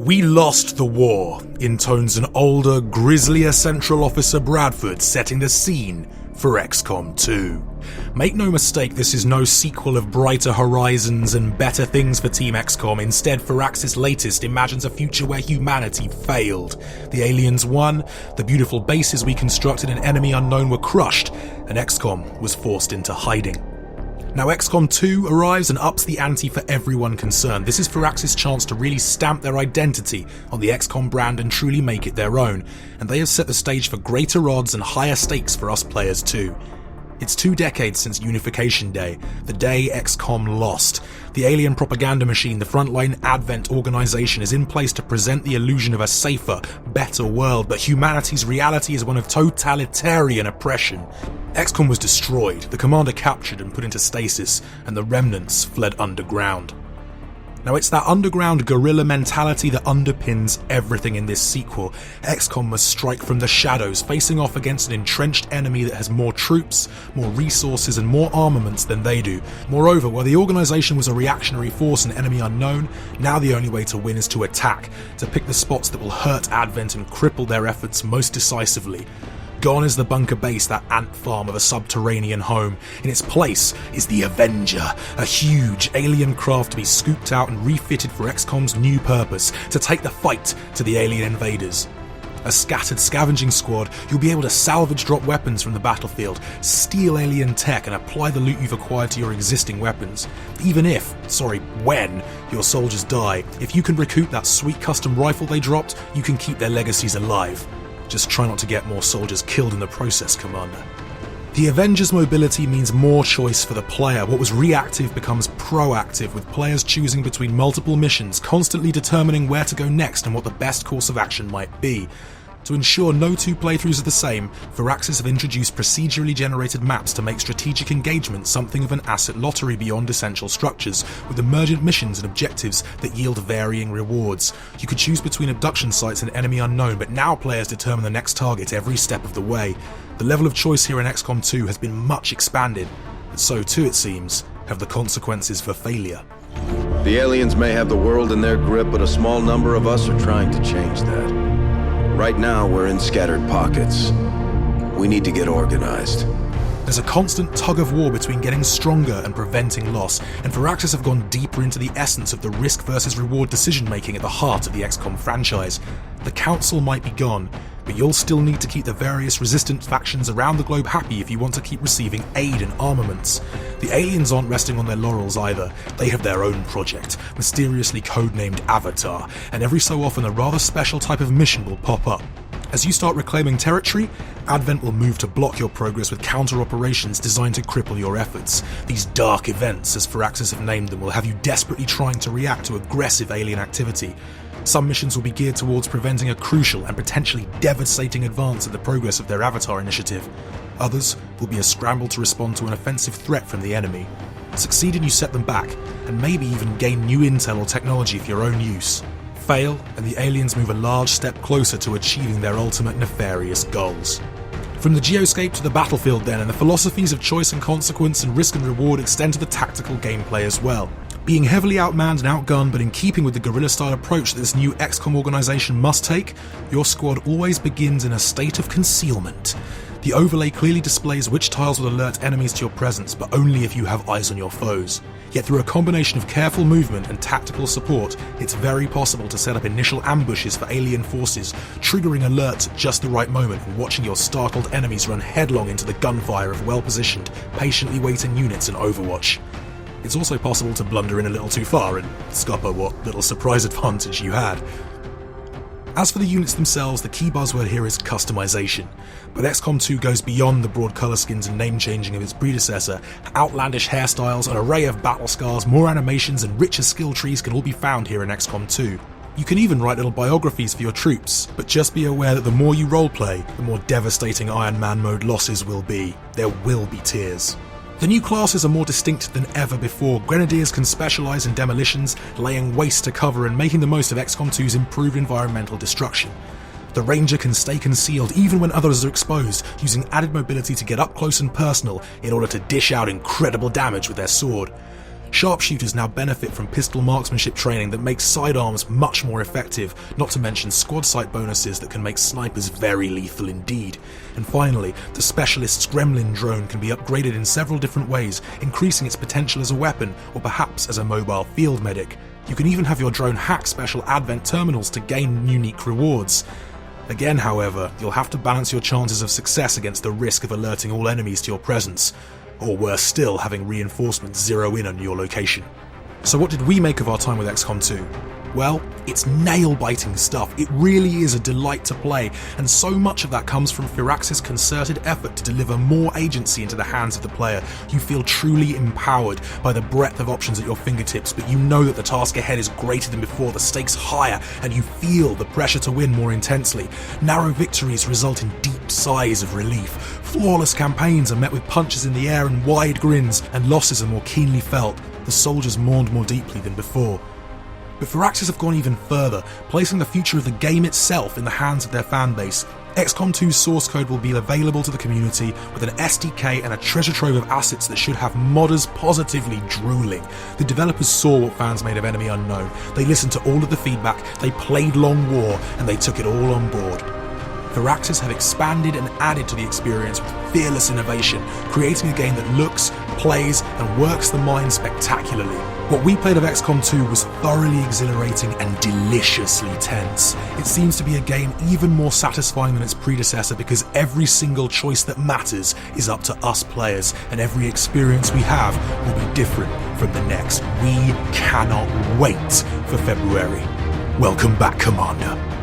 We lost the war, intones an older, grislier Central Officer Bradford, setting the scene for XCOM 2. Make no mistake, this is no sequel of brighter horizons and better things for Team XCOM. Instead, Firaxis' latest imagines a future where humanity failed. The aliens won, the beautiful bases we constructed in Enemy Unknown were crushed, and XCOM was forced into hiding. Now XCOM 2 arrives and ups the ante for everyone concerned. This is Firaxis' chance to really stamp their identity on the XCOM brand and truly make it their own, and they have set the stage for greater odds and higher stakes for us players too. It's 2 decades since Unification Day, the day XCOM lost. The alien propaganda machine, the frontline Advent organization, is in place to present the illusion of a safer, better world, but humanity's reality is one of totalitarian oppression. XCOM was destroyed, the commander captured and put into stasis, and the remnants fled underground. Now it's that underground guerrilla mentality that underpins everything in this sequel. XCOM must strike from the shadows, facing off against an entrenched enemy that has more troops, more resources and more armaments than they do. Moreover, while the organisation was a reactionary force in Enemy Unknown, now the only way to win is to attack, to pick the spots that will hurt Advent and cripple their efforts most decisively. Gone is the bunker base, that ant farm of a subterranean home. In its place is the Avenger, a huge alien craft to be scooped out and refitted for XCOM's new purpose, to take the fight to the alien invaders. A scattered scavenging squad, you'll be able to salvage drop weapons from the battlefield, steal alien tech and apply the loot you've acquired to your existing weapons. Even when your soldiers die, if you can recoup that sweet custom rifle they dropped, you can keep their legacies alive. Just try not to get more soldiers killed in the process, Commander. The Avenger's mobility means more choice for the player. What was reactive becomes proactive, with players choosing between multiple missions, constantly determining where to go next and what the best course of action might be. To ensure no 2 playthroughs are the same, Firaxis have introduced procedurally generated maps to make strategic engagement something of an asset lottery beyond essential structures, with emergent missions and objectives that yield varying rewards. You could choose between abduction sites and Enemy Unknown, but now players determine the next target every step of the way. The level of choice here in XCOM 2 has been much expanded, and so too, it seems, have the consequences for failure. The aliens may have the world in their grip, but a small number of us are trying to change that. Right now, we're in scattered pockets. We need to get organized. There's a constant tug of war between getting stronger and preventing loss, and Firaxis have gone deeper into the essence of the risk versus reward decision making at the heart of the XCOM franchise. The Council might be gone, but you'll still need to keep the various resistant factions around the globe happy if you want to keep receiving aid and armaments. The aliens aren't resting on their laurels either. They have their own project, mysteriously codenamed Avatar, and every so often a rather special type of mission will pop up. As you start reclaiming territory, Advent will move to block your progress with counter-operations designed to cripple your efforts. These dark events, as Firaxis have named them, will have you desperately trying to react to aggressive alien activity. Some missions will be geared towards preventing a crucial and potentially devastating advance in the progress of their Avatar initiative. Others will be a scramble to respond to an offensive threat from the enemy. Succeed and you set them back, and maybe even gain new intel or technology for your own use. Fail, and the aliens move a large step closer to achieving their ultimate nefarious goals. From the geoscape to the battlefield then, and the philosophies of choice and consequence and risk and reward extend to the tactical gameplay as well. Being heavily outmanned and outgunned, but in keeping with the guerrilla-style approach that this new XCOM organisation must take, your squad always begins in a state of concealment. The overlay clearly displays which tiles will alert enemies to your presence, but only if you have eyes on your foes. Yet through a combination of careful movement and tactical support, it's very possible to set up initial ambushes for alien forces, triggering alerts at just the right moment and watching your startled enemies run headlong into the gunfire of well-positioned, patiently waiting units in Overwatch. It's also possible to blunder in a little too far and scupper what little surprise advantage you had. As for the units themselves, the key buzzword here is customization, but XCOM 2 goes beyond the broad colour skins and name changing of its predecessor. Outlandish hairstyles, an array of battle scars, more animations and richer skill trees can all be found here in XCOM 2. You can even write little biographies for your troops, but just be aware that the more you roleplay, the more devastating Iron Man mode losses will be. There will be tears. The new classes are more distinct than ever before. Grenadiers can specialise in demolitions, laying waste to cover and making the most of XCOM 2's improved environmental destruction. The Ranger can stay concealed even when others are exposed, using added mobility to get up close and personal in order to dish out incredible damage with their sword. Sharpshooters now benefit from pistol marksmanship training that makes sidearms much more effective, not to mention squad sight bonuses that can make snipers very lethal indeed. And finally, the Specialist's Gremlin drone can be upgraded in several different ways, increasing its potential as a weapon or perhaps as a mobile field medic. You can even have your drone hack special advent terminals to gain unique rewards. Again, however, you'll have to balance your chances of success against the risk of alerting all enemies to your presence, or worse still, having reinforcements zero in on your location. So what did we make of our time with XCOM 2? Well, it's nail-biting stuff. It really is a delight to play, and so much of that comes from Firaxis' concerted effort to deliver more agency into the hands of the player. You feel truly empowered by the breadth of options at your fingertips, but you know that the task ahead is greater than before, the stakes higher, and you feel the pressure to win more intensely. Narrow victories result in deep sighs of relief. Flawless campaigns are met with punches in the air and wide grins, and losses are more keenly felt. The soldiers mourned more deeply than before. But Firaxis have gone even further, placing the future of the game itself in the hands of their fanbase. XCOM 2's source code will be available to the community with an SDK and a treasure trove of assets that should have modders positively drooling. The developers saw what fans made of Enemy Unknown. They listened to all of the feedback, they played Long War, and they took it all on board. Firaxis have expanded and added to the experience with fearless innovation, creating a game that looks, plays, and works the mind spectacularly. What we played of XCOM 2 was thoroughly exhilarating and deliciously tense. It seems to be a game even more satisfying than its predecessor because every single choice that matters is up to us players, and every experience we have will be different from the next. We cannot wait for February. Welcome back, Commander.